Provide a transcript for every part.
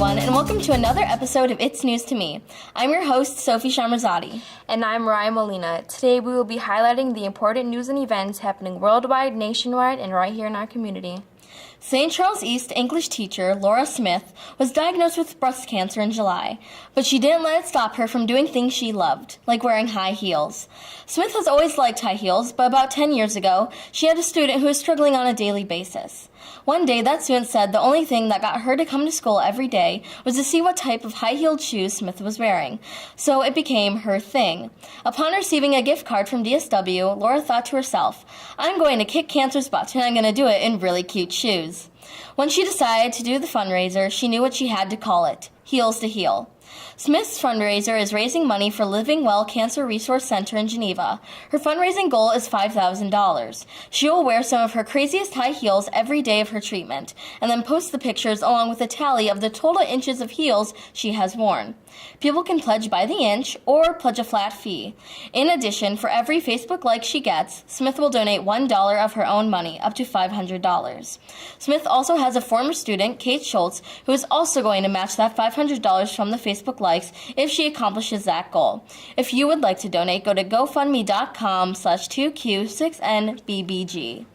everyone, and welcome to another episode of It's News to Me. I'm your host, Sophie Shamrazadi. And I'm Ryan Molina. Today we will be highlighting the important news and events happening worldwide, nationwide, and right here in our community. St. Charles East English teacher Laura Smith was diagnosed with breast cancer in July, but she didn't let it stop her from doing things she loved, like wearing high heels. Smith has always liked high heels, but about 10 years ago, she had a student who was struggling on a daily basis. One day, that student said the only thing that got her to come to school every day was to see what type of high-heeled shoes Smith was wearing. So it became her thing. Upon receiving a gift card from DSW, Laura thought to herself, I'm going to kick cancer's butt, and I'm going to do it in really cute shoes. When she decided to do the fundraiser, she knew what she had to call it, Heels to Heal. Smith's fundraiser is raising money for Living Well Cancer Resource Center in Geneva. Her fundraising goal is $5,000. She will wear some of her craziest high heels every day of her treatment, and then post the pictures along with a tally of the total inches of heels she has worn. People can pledge by the inch or pledge a flat fee. In addition, for every Facebook like she gets, Smith will donate $1 of her own money, up to $500. Smith also has a former student, Kate Schultz, who is also going to match that $500 from the Facebook likes if she accomplishes that goal. If you would like to donate, go to gofundme.com/2Q6NBBG.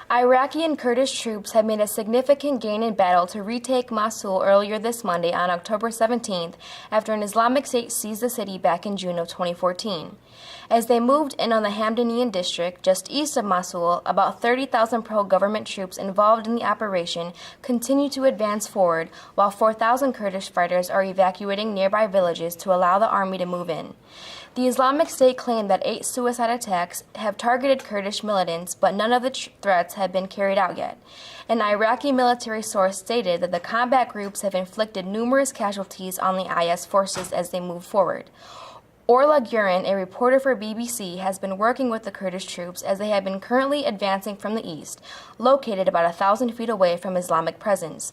Iraqi and Kurdish troops have made a significant gain in battle to retake Mosul earlier this Monday on October 17th after an Islamic State seized the city back in June of 2014. As they moved in on the Hamdanian district just east of Mosul, about 30,000 pro-government troops involved in the operation continue to advance forward, while 4,000 Kurdish fighters are evacuating nearby villages to allow the army to move in. The Islamic State claimed that 8 suicide attacks have targeted Kurdish militants, but none of the threats have been carried out yet. An Iraqi military source stated that the combat groups have inflicted numerous casualties on the IS forces as they move forward. Orla Gurin, a reporter for BBC, has been working with the Kurdish troops as they have been currently advancing from the east, located about 1,000 feet away from Islamic presence.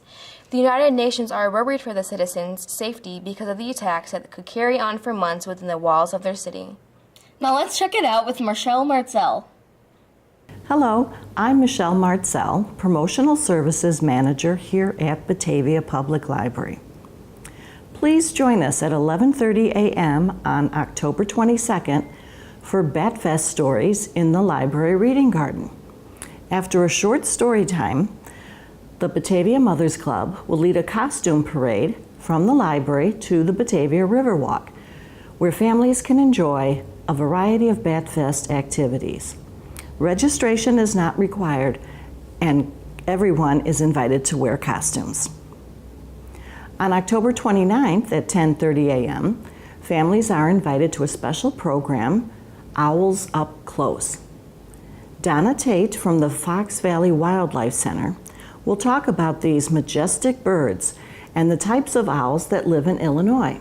The United Nations are worried for the citizens' safety because of the attacks that could carry on for months within the walls of their city. Now let's check it out with Michelle Martzel. Hello, I'm Michelle Martzel, Promotional Services Manager here at Batavia Public Library. Please join us at 11:30 a.m. on October 22nd for Batfest Stories in the Library Reading Garden. After a short story time, the Batavia Mothers Club will lead a costume parade from the library to the Batavia Riverwalk, where families can enjoy a variety of Batfest activities. Registration is not required, and everyone is invited to wear costumes. On October 29th at 10:30 a.m., families are invited to a special program, Owls Up Close. Donna Tate from the Fox Valley Wildlife Center will talk about these majestic birds and the types of owls that live in Illinois.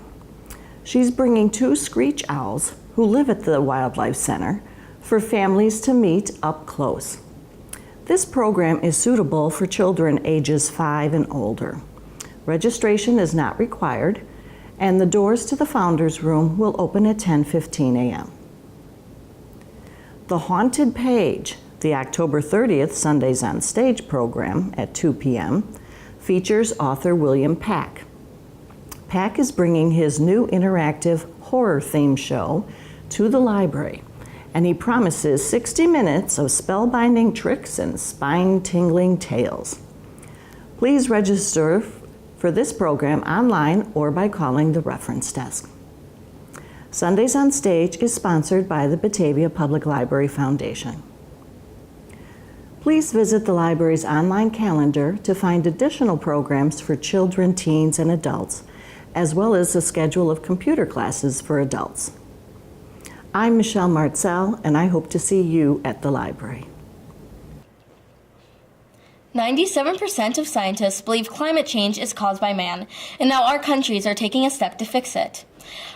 She's bringing 2 screech owls who live at the Wildlife Center for families to meet up close. This program is suitable for children ages 5 and older. Registration is not required, and the doors to the Founders Room will open at 10:15 a.m. The Haunted Page, the October 30th Sundays on Stage program at 2 p.m., features author William Pack. Pack is bringing his new interactive horror theme show to the library, and he promises 60 minutes of spellbinding tricks and spine-tingling tales. Please register for this program online or by calling the reference desk. Sundays on Stage is sponsored by the Batavia Public Library Foundation. Please visit the library's online calendar to find additional programs for children, teens, and adults, as well as a schedule of computer classes for adults. I'm Michelle Martzel, and I hope to see you at the library. 97% of scientists believe climate change is caused by man, and now our countries are taking a step to fix it.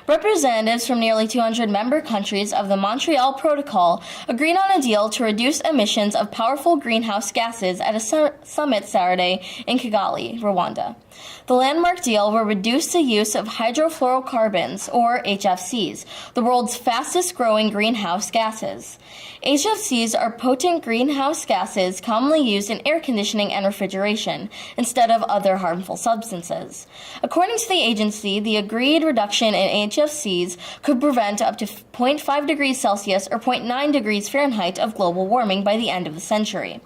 Representatives from nearly 200 member countries of the Montreal Protocol agreed on a deal to reduce emissions of powerful greenhouse gases at a summit Saturday in Kigali, Rwanda. The landmark deal will reduce the use of hydrofluorocarbons, or HFCs, the world's fastest-growing greenhouse gases. HFCs are potent greenhouse gases commonly used in air conditioning and refrigeration, instead of other harmful substances. According to the agency, the agreed reduction in HFCs could prevent up to 0.5 degrees Celsius or 0.9 degrees Fahrenheit of global warming by the end of the century.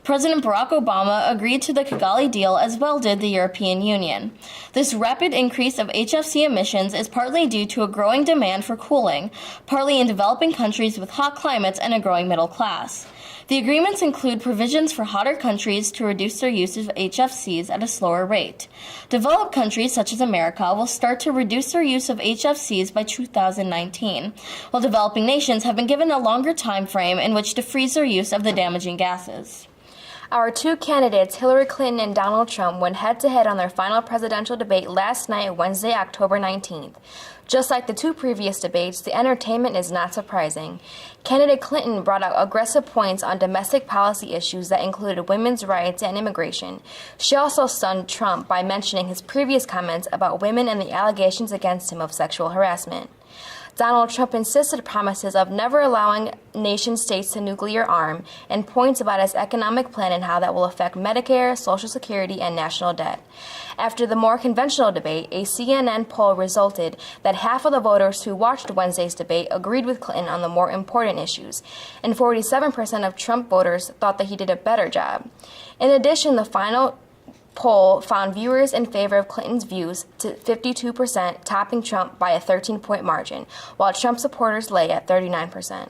President Barack Obama agreed to the Kigali deal, as well did the European Union. This rapid increase of HFC emissions is partly due to a growing demand for cooling, partly in developing countries with hot climates and a growing middle class. The agreements include provisions for hotter countries to reduce their use of HFCs at a slower rate. Developed countries, such as America, will start to reduce their use of HFCs by 2019, while developing nations have been given a longer time frame in which to freeze their use of the damaging gases. Our two candidates, Hillary Clinton and Donald Trump, went head-to-head on their final presidential debate last night, Wednesday, October 19th. Just like the two previous debates, the entertainment is not surprising. Candidate Clinton brought out aggressive points on domestic policy issues that included women's rights and immigration. She also stunned Trump by mentioning his previous comments about women and the allegations against him of sexual harassment. Donald Trump insisted promises of never allowing nation-states to nuclear arm and points about his economic plan and how that will affect Medicare, Social Security, and national debt. After the more conventional debate, a CNN poll resulted that half of the voters who watched Wednesday's debate agreed with Clinton on the more important issues, and 47% of Trump voters thought that he did a better job. In addition, the final poll found viewers in favor of Clinton's views to 52%, topping Trump by a 13-point margin, while Trump supporters lay at 39%.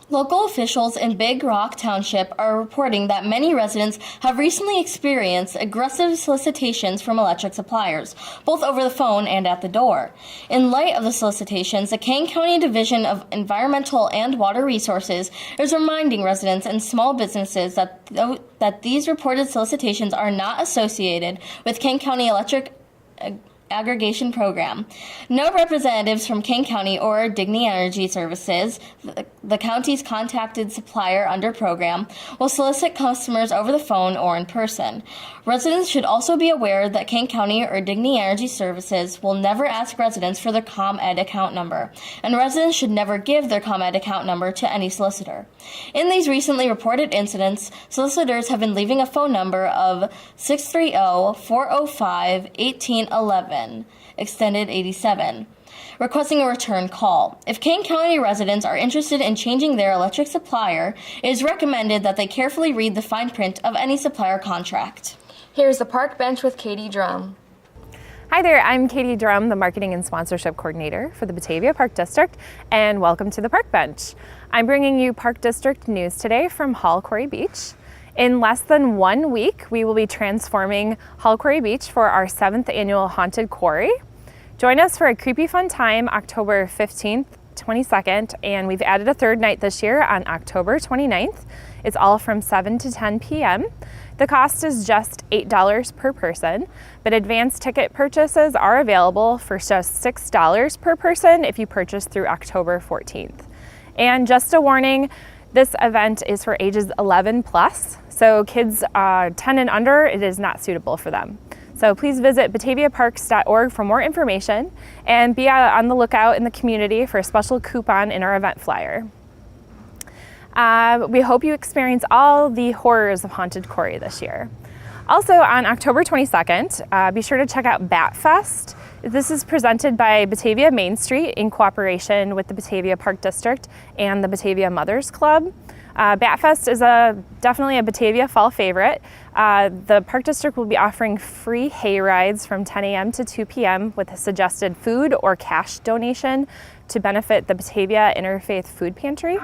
Local officials in Big Rock Township are reporting that many residents have recently experienced aggressive solicitations from electric suppliers, both over the phone and at the door. In light of the solicitations, the Kane County Division of Environmental and Water Resources is reminding residents and small businesses that these reported solicitations are not associated with Kane County Electric Aggregation Program. No representatives from Kane County or Dignity Energy Services, the county's contacted supplier under program, will solicit customers over the phone or in person. Residents should also be aware that Kane County or Dignity Energy Services will never ask residents for their ComEd account number, and residents should never give their ComEd account number to any solicitor. In these recently reported incidents, solicitors have been leaving a phone number of 630-405-1811, extended 87, requesting a return call. If Kane County residents are interested in changing their electric supplier, it is recommended that they carefully read the fine print of any supplier contract. Here's the Park Bench with Katie Drum. Hi there, I'm Katie Drum, the Marketing and Sponsorship Coordinator for the Batavia Park District, and welcome to the Park Bench. I'm bringing you Park District news today from Hall Quarry Beach. In less than 1 week, we will be transforming Hall Quarry Beach for our 7th annual Haunted Quarry. Join us for a creepy fun time October 15th, 22nd, and we've added a third night this year on October 29th. It's all from 7 to 10 p.m. The cost is just $8 per person, but advance ticket purchases are available for just $6 per person if you purchase through October 14th. And just a warning, this event is for ages 11 plus, so kids 10 and under, it is not suitable for them. So please visit bataviaparks.org for more information and be on the lookout in the community for a special coupon in our event flyer. We hope you experience all the horrors of Haunted Quarry this year. Also on October 22nd, be sure to check out Bat Fest. This is presented by Batavia Main Street in cooperation with the Batavia Park District and the Batavia Mothers Club. Bat Fest is definitely a Batavia fall favorite. The Park District will be offering free hay rides from 10 a.m. to 2 p.m. with a suggested food or cash donation to benefit the Batavia Interfaith Food Pantry.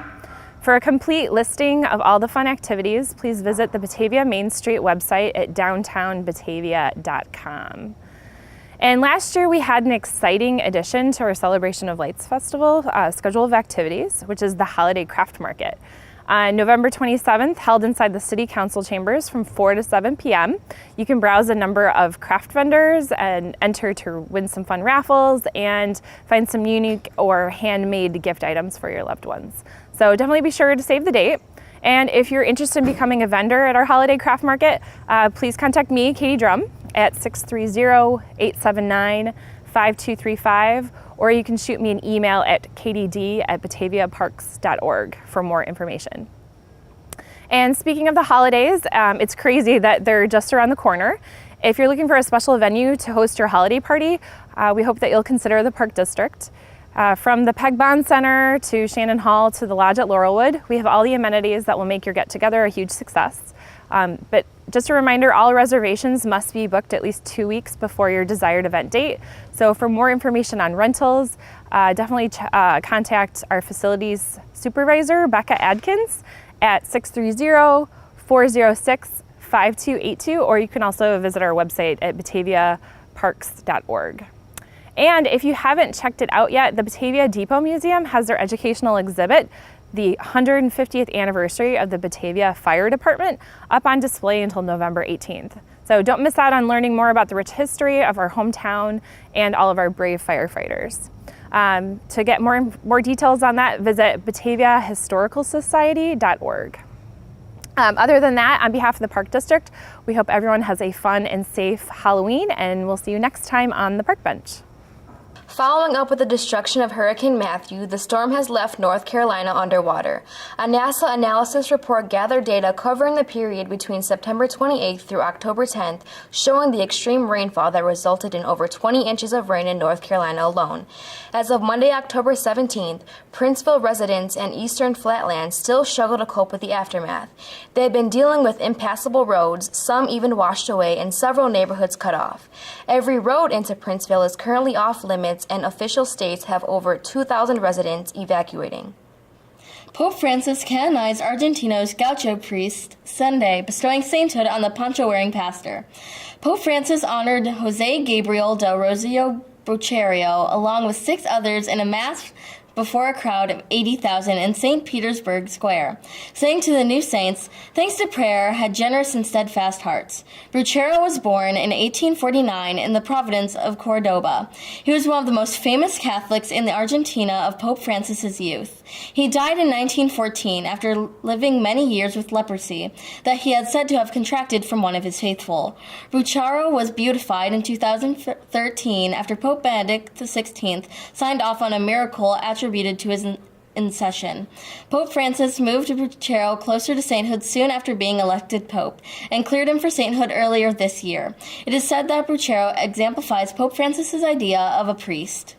For a complete listing of all the fun activities, please visit the Batavia Main Street website at downtownbatavia.com. And last year we had an exciting addition to our Celebration of Lights Festival schedule of activities, which is the Holiday Craft Market. On November 27th, held inside the City Council chambers from 4 to 7 p.m. You can browse a number of craft vendors and enter to win some fun raffles and find some unique or handmade gift items for your loved ones. So definitely be sure to save the date. And if you're interested in becoming a vendor at our holiday craft market, please contact me, Katie Drum, at 630-879-5235, or you can shoot me an email at katyd@bataviaparks.org for more information. And speaking of the holidays, it's crazy that they're just around the corner. If you're looking for a special venue to host your holiday party, we hope that you'll consider the Park District. From the Peg Bond Center to Shannon Hall to the Lodge at Laurelwood, we have all the amenities that will make your get-together a huge success. But just a reminder, all reservations must be booked at least 2 weeks before your desired event date. So for more information on rentals, definitely contact our facilities supervisor, Becca Adkins, at 630-406-5282, or you can also visit our website at bataviaparks.org. And if you haven't checked it out yet, the Batavia Depot Museum has their educational exhibit, the 150th anniversary of the Batavia Fire Department, up on display until November 18th. So don't miss out on learning more about the rich history of our hometown and all of our brave firefighters. To get more details on that, visit bataviahistoricalsociety.org. Other than that, on behalf of the Park District, we hope everyone has a fun and safe Halloween, and we'll see you next time on the Park Bench. Following up with the destruction of Hurricane Matthew, the storm has left North Carolina underwater. A NASA analysis report gathered data covering the period between September 28th through October 10th, showing the extreme rainfall that resulted in over 20 inches of rain in North Carolina alone. As of Monday, October 17th, Princeville residents and Eastern Flatlands still struggle to cope with the aftermath. They had been dealing with impassable roads, some even washed away, and several neighborhoods cut off. Every road into Princeville is currently off limits, and official states have over 2,000 residents evacuating. Pope Francis canonized Argentino's gaucho priest Sunday, bestowing sainthood on the poncho-wearing pastor. Pope Francis honored Jose Gabriel del Rosio Brochario along with 6 others in a mass before a crowd of 80,000 in St. Petersburg Square, saying to the new saints, "Thanks to prayer, had generous and steadfast hearts." Bruchero was born in 1849 in the province of Cordoba. He was one of the most famous Catholics in the Argentina of Pope Francis's youth. He died in 1914 after living many years with leprosy that he had said to have contracted from one of his faithful. Bruchero was beatified in 2013 after Pope Benedict XVI signed off on a miracle attributed to his intercession. Pope Francis moved Bruchero closer to sainthood soon after being elected pope and cleared him for sainthood earlier this year. It is said that Bruchero exemplifies Pope Francis's idea of a priest.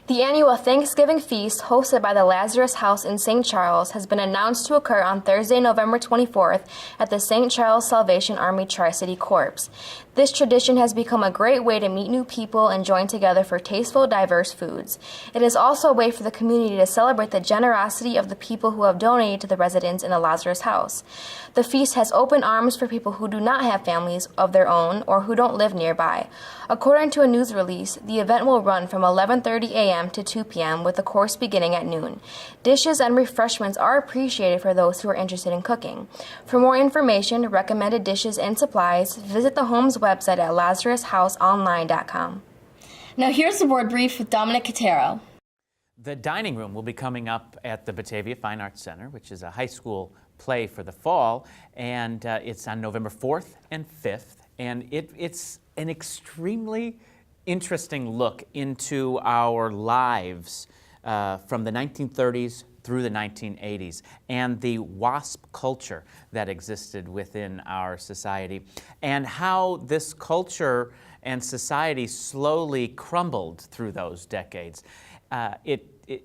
The annual Thanksgiving feast hosted by the Lazarus House in St. Charles has been announced to occur on Thursday, November 24th at the St. Charles Salvation Army Tri-City Corps. This tradition has become a great way to meet new people and join together for tasteful, diverse foods. It is also a way for the community to celebrate the generosity of the people who have donated to the residents in the Lazarus House. The feast has open arms for people who do not have families of their own or who don't live nearby. According to a news release, the event will run from 11:30 a.m. to 2 p.m. with the course beginning at noon. Dishes and refreshments are appreciated for those who are interested in cooking. For more information, recommended dishes and supplies, visit the home's website at lazarushouseonline.com. Now here's the board brief with Dominic Catero. The dining room will be coming up at the Batavia Fine Arts Center, which is a high school play for the fall, and it's on November 4th and 5th, and it's an extremely interesting look into our lives from the 1930s through the 1980s and the WASP culture that existed within our society and how this culture and society slowly crumbled through those decades.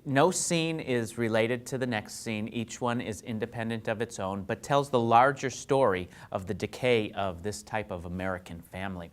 No scene is related to the next scene. Each one is independent of its own, but tells the larger story of the decay of this type of American family.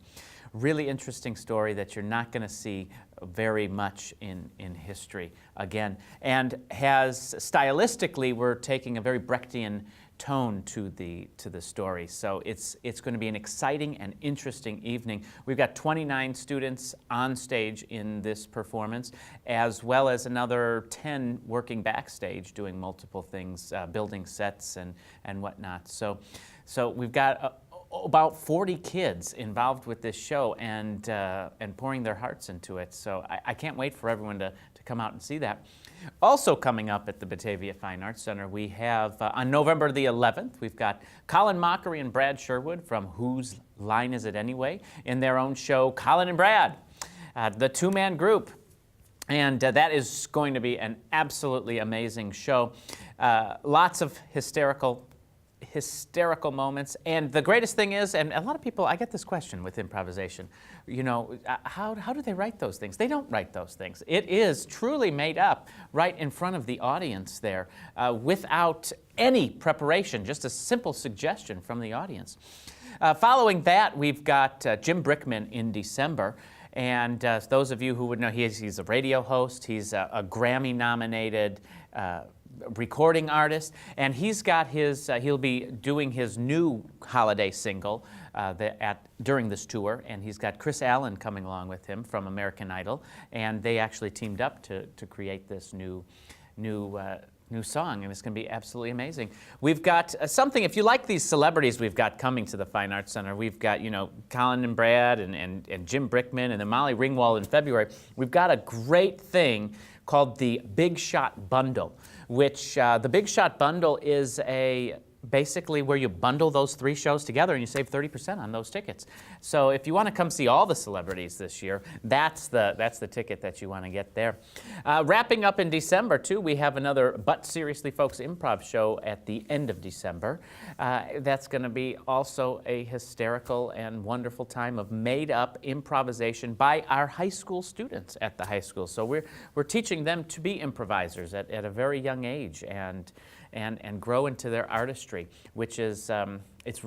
Really interesting story that you're not going to see very much in history again. And has, stylistically, we're taking a very Brechtian tone to the story. So it's going to be an exciting and interesting evening. We've got 29 students on stage in this performance, as well as another 10 working backstage doing multiple things, building sets and whatnot. So we've got about 40 kids involved with this show and pouring their hearts into it. So I can't wait for everyone to come out and see that. Also coming up at the Batavia Fine Arts Center, we have, on November the 11th, we've got Colin Mockery and Brad Sherwood from Whose Line Is It Anyway? In their own show, Colin and Brad, the two-man group. And that is going to be an absolutely amazing show. Lots of hysterical moments. And the greatest thing is, and a lot of people, I get this question with improvisation, how do they write those things? They don't write those things. It is truly made up right in front of the audience there without any preparation, just a simple suggestion from the audience. Following that, we've got Jim Brickman in December. And those of you who would know, he's a radio host, he's a Grammy-nominated recording artist, and he's got he'll be doing his new holiday single during this tour, and he's got Chris Allen coming along with him from American Idol, and they actually teamed up to create this new song, and it's going to be absolutely amazing. We've got something, if you like these celebrities we've got coming to the Fine Arts Center, we've got, Colin and Brad and Jim Brickman and then Molly Ringwald in February. We've got a great thing called the Big Shot Bundle, which the Big Shot Bundle is basically where you bundle those 3 shows together and you save 30% on those tickets. So if you want to come see all the celebrities this year, that's the ticket that you want to get there. Wrapping up in December, too, we have another But Seriously Folks improv show at the end of December. That's going to be also a hysterical and wonderful time of made-up improvisation by our high school students at the high school. So we're teaching them to be improvisers at a very young age and grow into their artistry, which is, it's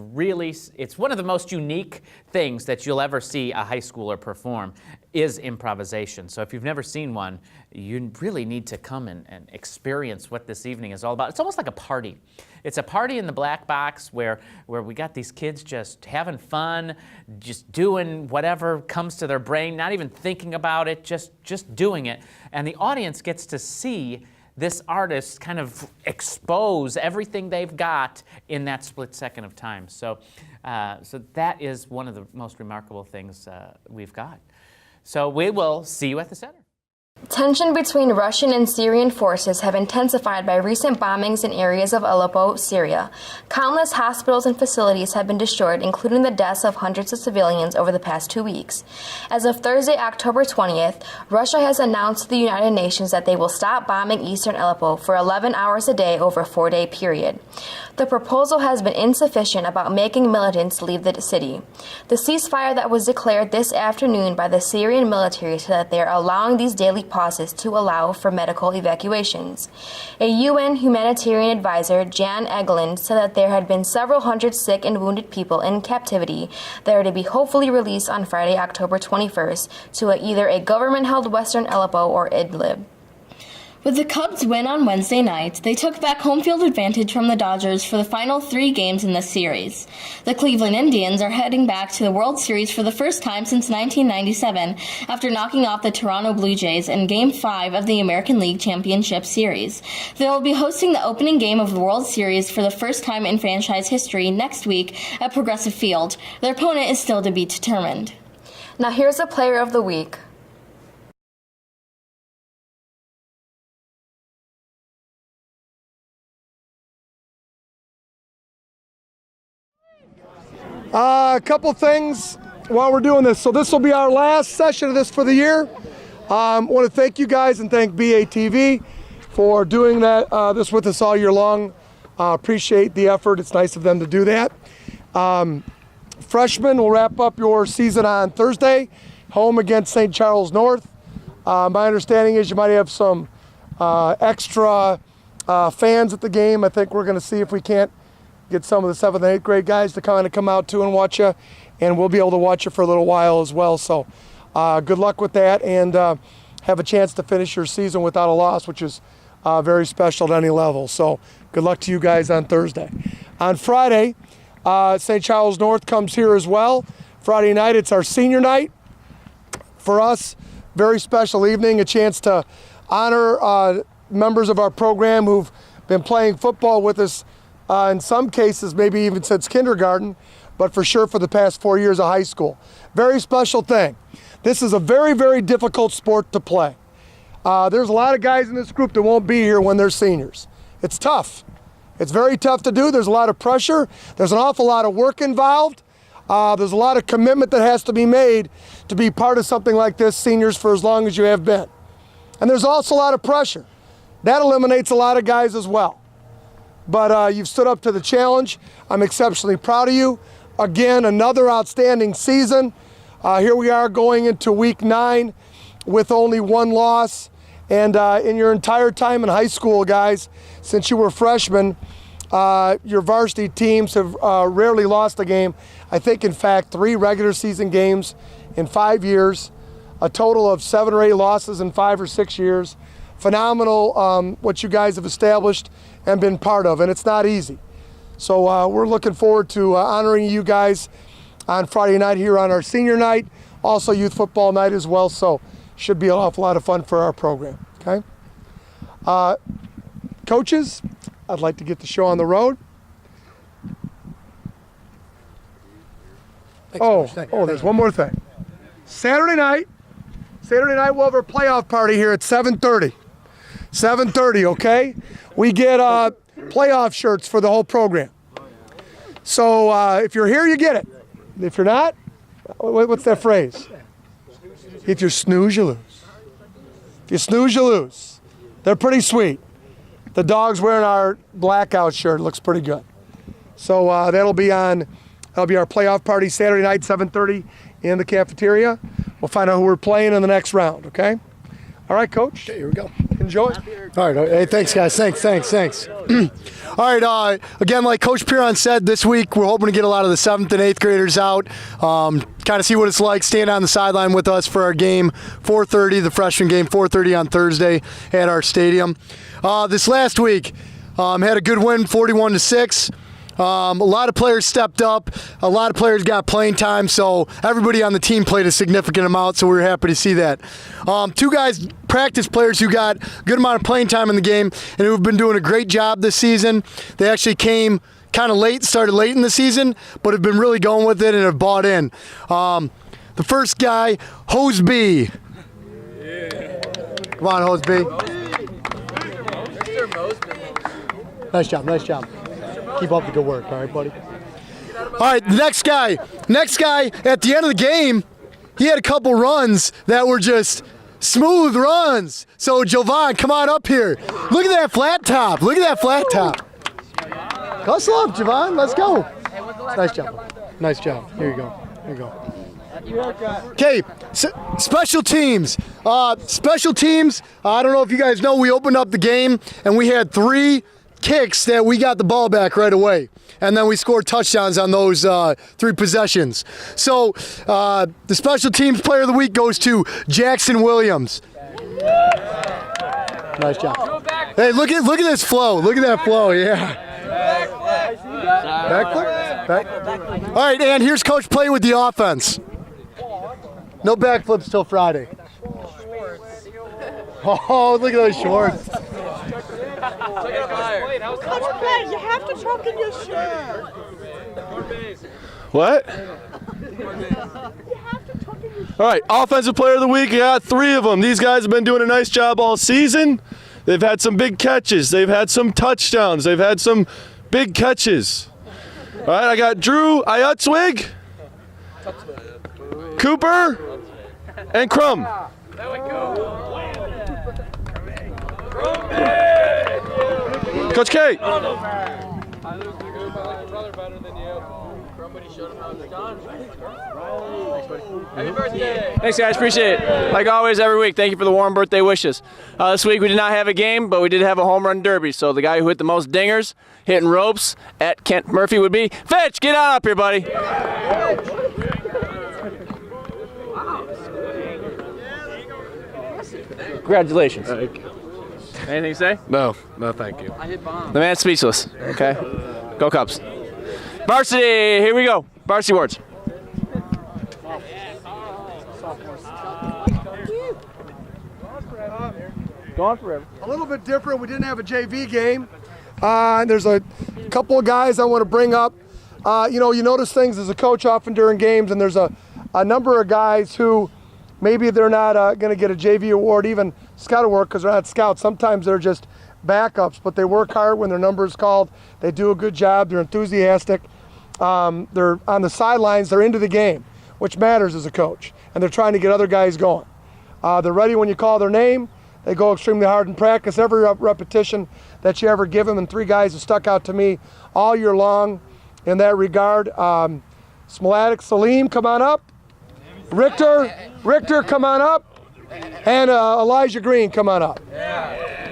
one of the most unique things that you'll ever see a high schooler perform is improvisation. So if you've never seen one, you really need to come and experience what this evening is all about. It's almost like a party. It's a party in the Black Box where we got these kids just having fun, just doing whatever comes to their brain, not even thinking about it, just doing it. And the audience gets to see this artist kind of expose everything they've got in that split second of time. So that is one of the most remarkable things we've got. So we will see you at the center. Tension between Russian and Syrian forces have intensified by recent bombings in areas of Aleppo, Syria. Countless hospitals and facilities have been destroyed, including the deaths of hundreds of civilians over the past 2 weeks. As of Thursday, October 20th, Russia has announced to the United Nations that they will stop bombing eastern Aleppo for 11 hours a day over a 4-day period. The proposal has been insufficient about making militants leave the city. The ceasefire that was declared this afternoon by the Syrian military said that they are allowing these daily pauses to allow for medical evacuations. A UN humanitarian advisor, Jan Egeland, said that there had been several hundred sick and wounded people in captivity that are to be hopefully released on Friday, October 21st, to either a government-held Western Aleppo or Idlib. With the Cubs' win on Wednesday night, they took back home field advantage from the Dodgers for the final 3 games in the series. The Cleveland Indians are heading back to the World Series for the first time since 1997 after knocking off the Toronto Blue Jays in Game 5 of the American League Championship Series. They will be hosting the opening game of the World Series for the first time in franchise history next week at Progressive Field. Their opponent is still to be determined. Now here's a player of the week. A couple things while we're doing this. So this will be our last session of this for the year. I want to thank you guys and thank BATV for doing this with us all year long. Appreciate the effort. It's nice of them to do that. Freshmen will wrap up your season on Thursday, home against St. Charles North. My understanding is you might have some extra fans at the game. I think we're going to see if we can't get some of the 7th and 8th grade guys to kind of come out too and watch you, and we'll be able to watch you for a little while as well. So good luck with that, and have a chance to finish your season without a loss, which is very special at any level. So good luck to you guys on Thursday. On Friday, St. Charles North comes here as well. Friday night, it's our senior night. For us, very special evening, a chance to honor members of our program who've been playing football with us in some cases, maybe even since kindergarten, but for sure for the past 4 years of high school. Very special thing. This is a very, very difficult sport to play. There's a lot of guys in this group that won't be here when they're seniors. It's tough. It's very tough to do. There's a lot of pressure. There's an awful lot of work involved. There's a lot of commitment that has to be made to be part of something like this, seniors, for as long as you have been. And there's also a lot of pressure. That eliminates a lot of guys as well. But you've stood up to the challenge. I'm exceptionally proud of you. Again, another outstanding season. Here we are going into week 9 with only 1 loss. And in your entire time in high school, guys, since you were freshmen, your varsity teams have rarely lost a game. I think, in fact, 3 regular season games in 5 years, a total of 7 or 8 losses in 5 or 6 years. Phenomenal what you guys have established and been part of, and it's not easy. So we're looking forward to honoring you guys on Friday night here on our senior night, also youth football night as well, so should be an awful lot of fun for our program, okay? Coaches, I'd like to get the show on the road. There's one more thing. Saturday night we'll have our playoff party here at 7:30. 7:30, okay? We get playoff shirts for the whole program. So if you're here, you get it. If you're not, what's that phrase? If you snooze, you lose. If you snooze, you lose. They're pretty sweet. The dog's wearing our blackout shirt. It looks pretty good. So that'll be our playoff party Saturday night, 7:30 in the cafeteria. We'll find out who we're playing in the next round, okay? All right, Coach. Okay, here we go. Enjoy. All right. Hey, thanks, guys. Thanks. All right. Again, like Coach Piron said, this week we're hoping to get a lot of the 7th and 8th graders out, kind of see what it's like staying on the sideline with us for our game, 4:30, the freshman game, 4:30 on Thursday at our stadium. This last week, had a good win, 41-6. A lot of players stepped up. A lot of players got playing time, so everybody on the team played a significant amount, so we were happy to see that. 2 guys, practice players who got a good amount of playing time in the game and who've been doing a great job this season. They actually came kind of late, started late in the season, but have been really going with it and have bought in. The first guy, Hose B. Yeah. Come on, Hose B. Nice job. Keep up the good work, all right, buddy? All right, next guy, at the end of the game, he had a couple runs that were just smooth runs. So, Jovan, come on up here. Look at that flat top. Hustle up, Jovan. Let's go. Nice job. Here you go. Okay, special teams. I don't know if you guys know, we opened up the game, and we had 3 kicks that we got the ball back right away. And then we scored touchdowns on those 3 possessions. So the special teams player of the week goes to Jackson Williams. Nice job. Hey, look at this flow. Look at that flow, yeah. Backflip? All right, and here's Coach Play with the offense. No backflips till Friday. Oh, look at those shorts. Coach Play, you have to choke in your shirt. What? All right, offensive player of the week, I got 3 of them. These guys have been doing a nice job all season. They've had some big catches. They've had some touchdowns. They've had some big catches. All right, I got Drew Ayutzwig, Cooper, and Crum. There we go. Coach K. Happy birthday. Thanks, guys. Appreciate it. Like always, every week, thank you for the warm birthday wishes. This week, we did not have a game, but we did have a home run derby. So the guy who hit the most dingers, hitting ropes at Kent Murphy would be Fitch. Get on up here, buddy. Congratulations. Anything to say? No, thank you. The man's speechless. Okay. Go Cubs. Varsity, here we go. Varsity awards. Gone forever. A little bit different. We didn't have a JV game. And there's a couple of guys I want to bring up. You notice things as a coach often during games, and there's a number of guys who maybe they're not going to get a JV award, even scout award, because they're not scouts. Sometimes they're just backups, but they work hard when their number is called. They do a good job. They're enthusiastic. They're on the sidelines. They're into the game, which matters as a coach, and they're trying to get other guys going. They're ready when you call their name. They go extremely hard in practice. Every repetition that you ever give them, and 3 guys have stuck out to me all year long in that regard. Smolatic Salim, come on up. Richter, come on up. And Elijah Green, come on up.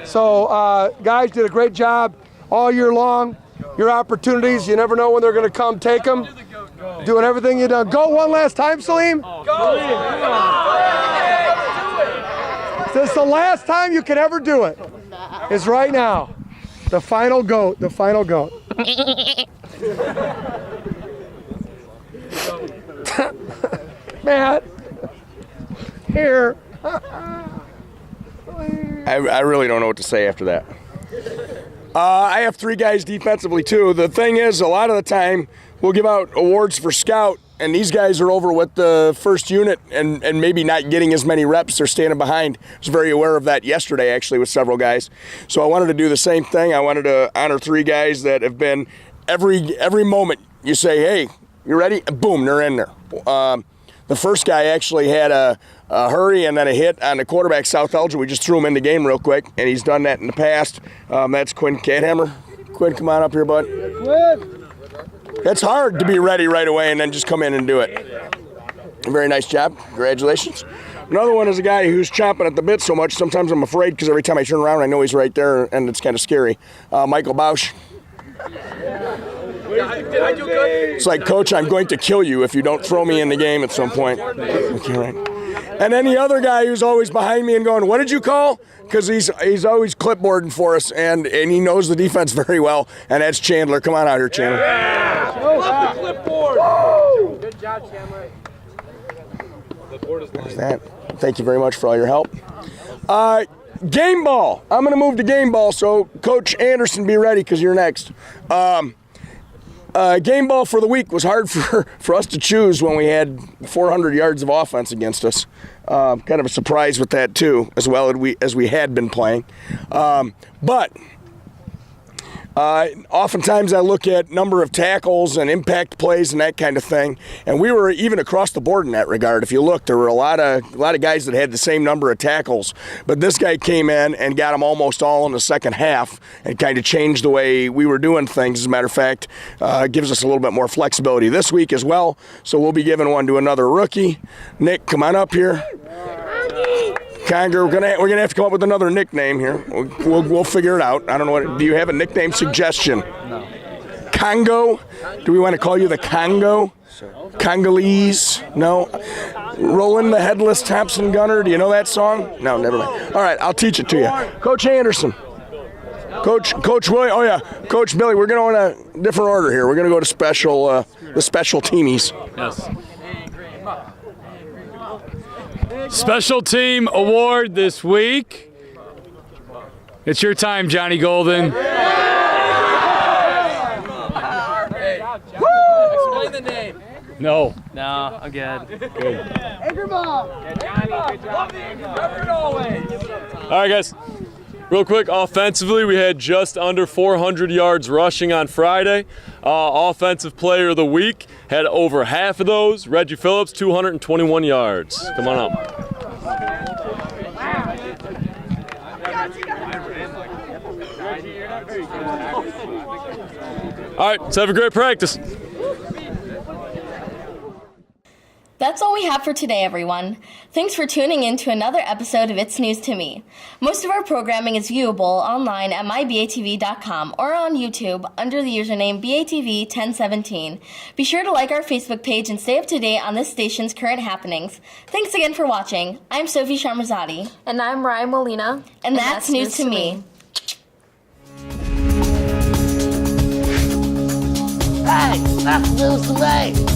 So guys did a great job all year long. Your opportunities, you never know when they're going to come. Take them. Doing everything you've done. Go one last time, Salim. This is the last time you can ever do it. Is right now. The final goat. The final goat. Matt. Here. I really don't know what to say after that. I have 3 guys defensively too. The thing is, a lot of the time we'll give out awards for scout, and these guys are over with the first unit and maybe not getting as many reps. They're standing behind. I was very aware of that yesterday, actually, with several guys. So I wanted to do the same thing. I wanted to honor 3 guys that have been every moment you say, hey, you ready? Boom, they're in there. The first guy actually had a hurry and then a hit on the quarterback, South Elgin. We just threw him in the game real quick, and he's done that in the past. That's Quinn Cathammer. Quinn, come on up here, bud. Quinn. It's hard to be ready right away and then just come in and do it. Very nice job. Congratulations. Another one is a guy who's chomping at the bit so much, sometimes I'm afraid because every time I turn around I know he's right there, and it's kind of scary. Michael Bausch. It's like, Coach, I'm going to kill you if you don't throw me in the game at some point. Okay, right. And then the other guy who's always behind me and going, what did you call? Because he's always clipboarding for us, and he knows the defense very well, and that's Chandler. Come on out here, Chandler. Yeah. Love the clipboard. Good job, Chandler. There's that. Thank you very much for all your help. Game ball. I'm going to move to game ball, so Coach Anderson, be ready because you're next. Game ball for the week was hard for us to choose when we had 400 yards of offense against us. Kind of a surprise with that too, as well as we had been playing. But oftentimes I look at number of tackles and impact plays and that kind of thing, and we were even across the board in that regard. If you look, there were a lot of guys that had the same number of tackles, but this guy came in and got them almost all in the second half and kind of changed the way we were doing things. As a matter of fact, gives us a little bit more flexibility this week as well, so we'll be giving one to another rookie. Nick, come on up here. Conger, we're gonna have to come up with another nickname here. We'll figure it out. I don't know do you have a nickname suggestion? No. Congo? Do we want to call you the Congo? Sure. Congolese? No. Roland the Headless Thompson Gunner. Do you know that song? No, never mind. All right, I'll teach it to you. Coach Anderson. Coach William. Oh yeah, Coach Billy. We're going in a different order here. We're gonna go to the special teamies. Yes. Special Team Award this week. It's your time, Johnny Golden. Explain the name. No. No, I'm good. Good. Anchor ball. All right, guys. Real quick, offensively, we had just under 400 yards rushing on Friday. Offensive Player of the Week had over half of those. Reggie Phillips, 221 yards. Come on up. All right, let's have a great practice. That's all we have for today, everyone. Thanks for tuning in to another episode of It's News to Me. Most of our programming is viewable online at mybatv.com or on YouTube under the username BATV1017. Be sure to like our Facebook page and stay up to date on this station's current happenings. Thanks again for watching. I'm Sophie Sharmazadi. And I'm Ryan Molina. And that's News to Me. Hey, that's news to me.